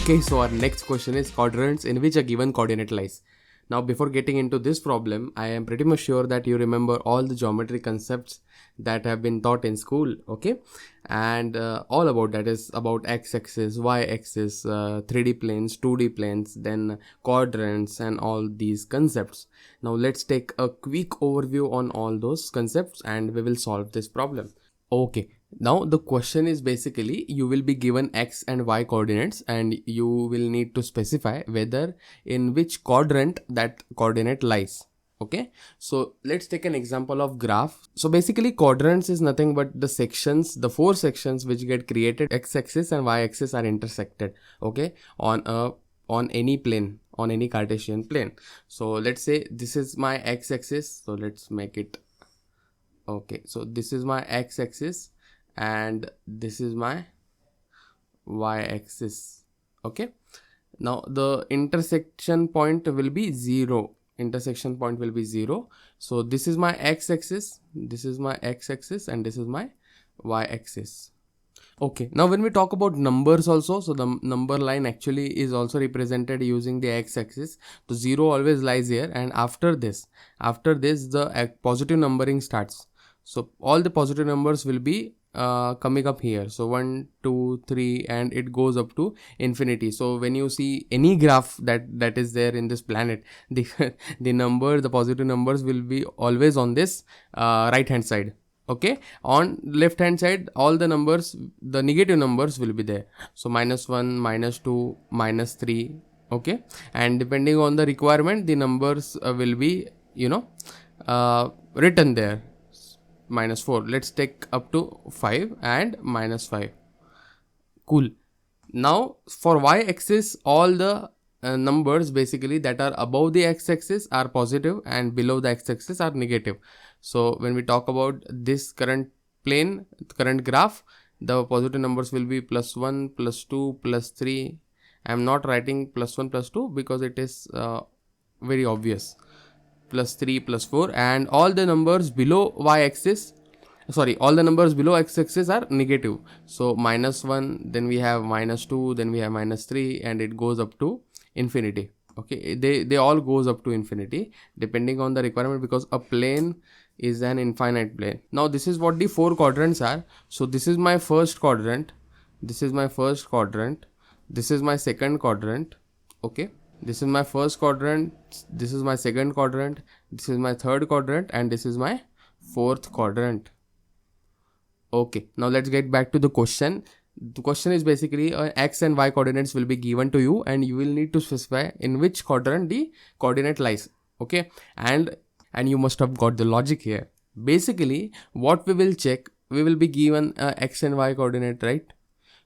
Okay, so our next question is quadrants in which a given coordinate lies. Now, before getting into this problem, I am pretty much sure that you remember all the geometry concepts that have been taught in school, okay? And all about that is about x-axis, y-axis, 3D planes, 2D planes, then quadrants and all these concepts. Now, let's take a quick overview on all those concepts and we will solve this problem. Okay, now the question is basically you will be given x and y coordinates and you will need to specify whether in which quadrant that coordinate lies. Okay, so let's take an example of graph. So basically quadrants is nothing but the sections, the four sections which get created, x-axis and y-axis are intersected, okay, on any plane, on any Cartesian plane. So let's say this is my x-axis, so let's make it. Okay, so this is my x-axis and this is my y-axis. Okay, now the intersection point will be 0. Intersection point will be 0. So this is my x-axis, this is my x-axis and this is my y-axis. Okay, now when we talk about numbers also, so the number line actually is also represented using the x-axis. So 0 always lies here, and after this the positive numbering starts. So all the positive numbers will be coming up here. So 1, 2, 3 and it goes up to infinity. So when you see any graph that is there in this planet, the positive numbers will be always on this right hand side. Okay, on left hand side all the numbers, the negative numbers will be there. So -1, -2, -3. Okay, and depending on the requirement the numbers will be written there. -4, let's take up to 5 and -5. Cool. Now for y-axis all the numbers basically that are above the x-axis are positive and below the x-axis are negative. So when we talk about this current plane, current graph, the positive numbers will be +1, +2, +3. I am not writing +1, +2 because it is very obvious. +3, +4, and all the numbers below y-axis, all the numbers below x-axis are negative. So -1, then we have -2, then we have -3 and it goes up to infinity. Okay, they all goes up to infinity depending on the requirement, because a plane is an infinite plane. Now this is what the four quadrants are. So this is my first quadrant, this is my first quadrant, this is my second quadrant. Okay, this is my first quadrant, this is my second quadrant, this is my third quadrant and this is my fourth quadrant. Okay, now let's get back to the question. The question is basically x and y coordinates will be given to you and you will need to specify in which quadrant the coordinate lies. Okay, and you must have got the logic here. Basically what we will check, we will be given x and y coordinate, right?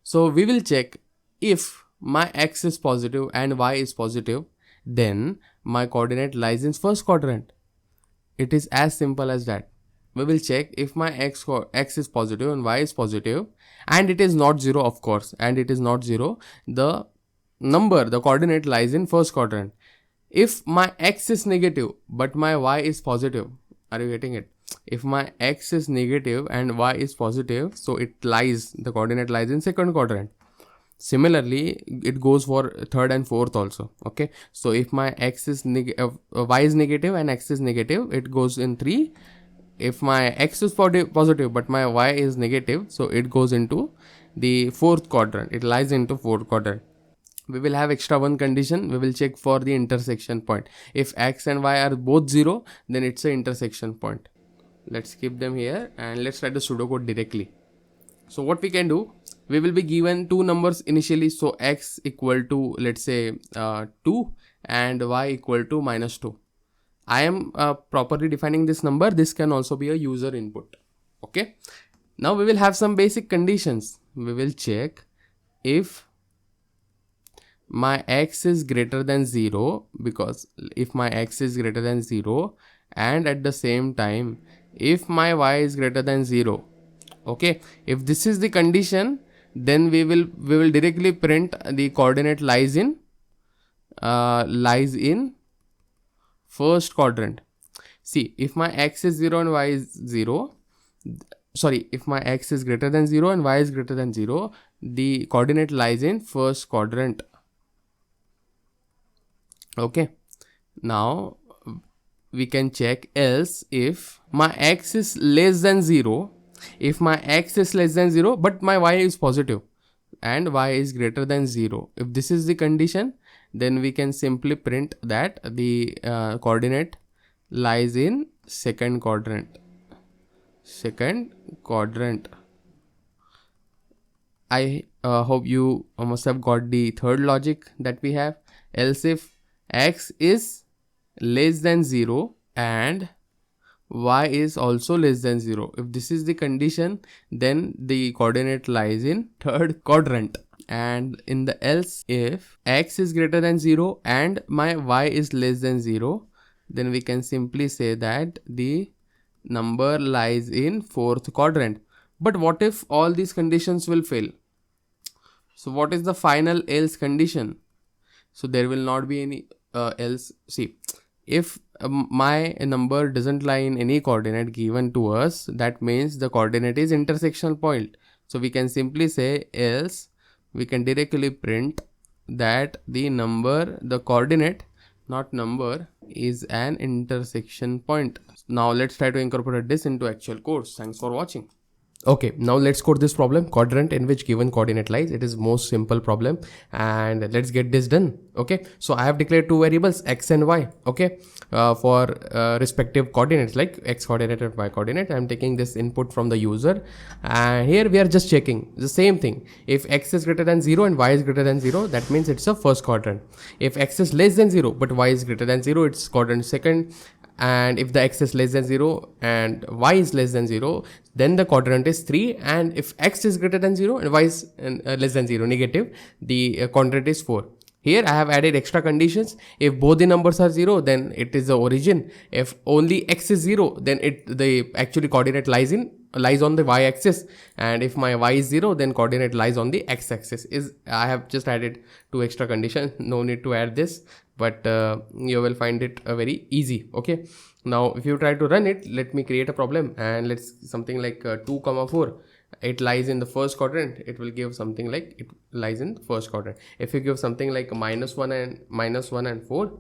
So we will check if my x is positive and y is positive, then my coordinate lies in first quadrant. It is as simple as that. We will check if my x is positive and y is positive and it is not 0, of course, and it is not 0, the coordinate lies in first quadrant. If my x is negative but my y is positive, are you getting it? If my x is negative and y is positive, so the coordinate lies in second quadrant. Similarly, it goes for third and fourth also. Okay, so if my y is negative and x is negative, it goes in 3. If my x is positive but my y is negative, so it goes into the fourth quadrant. It lies into fourth quadrant. We will have extra one condition. We will check for the intersection point. If x and y are both 0, then it's an intersection point. Let's keep them here and let's write the pseudocode directly. So what we can do, we will be given two numbers initially. So x equal to, let's say 2 and y equal to -2. I am properly defining this number. This can also be a user input. Okay, now we will have some basic conditions. We will check if my x is greater than 0, because if my x is greater than 0 and at the same time if my y is greater than 0. Okay, if this is the condition, then we will directly print the coordinate lies in first quadrant. See, if my x is 0 and y is 0, if my x is greater than 0 and y is greater than 0, the coordinate lies in first quadrant. Okay, now we can check else if my x is less than 0. If my x is less than 0 but my y is positive and y is greater than 0, if this is the condition, then we can simply print that the coordinate lies in second quadrant. I hope you must have got the third logic that we have. Else if x is less than 0 and y is also less than 0, if this is the condition, then the coordinate lies in third quadrant. And in the else, if x is greater than 0 and my y is less than 0, then we can simply say that the number lies in fourth quadrant. But what if all these conditions will fail? So what is the final else condition? So there will not be any else. See, if my number doesn't lie in any coordinate given to us, that means the coordinate is intersectional point. So we can simply say else, we can directly print that the coordinate, not number, is an intersection point. Now let's try to incorporate this into actual course. Thanks for watching. Okay, now let's code this problem, quadrant in which given coordinate lies. It is most simple problem and let's get this done. Okay, so I have declared two variables x and y, okay, for respective coordinates like x coordinate and y coordinate. I am taking this input from the user and here we are just checking the same thing. If x is greater than 0 and y is greater than 0, that means it's a first quadrant. If x is less than 0 but y is greater than 0, it's quadrant second. And if the x is less than 0 and y is less than 0, then the quadrant is 3. And if x is greater than 0 and y is less than 0, negative, the quadrant is 4. Here I have added extra conditions. If both the numbers are 0, then it is the origin. If only x is 0, then the actually coordinate lies on the y-axis, and if my y is 0, then coordinate lies on the x-axis. I have just added two extra conditions. No need to add this, but you will find it very easy. Okay, now if you try to run it, let me create a problem and let's something like 2, 4. It lies in the first quadrant. It will give something like it lies in the first quadrant. If you give something like -1 and 4,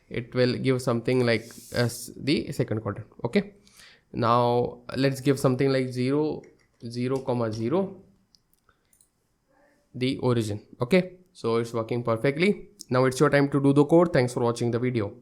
it will give something like the second quadrant. Okay, now let's give something like 0, 0, the origin. Okay, so it's working perfectly. Now it's your time to do the code. Thanks for watching the video.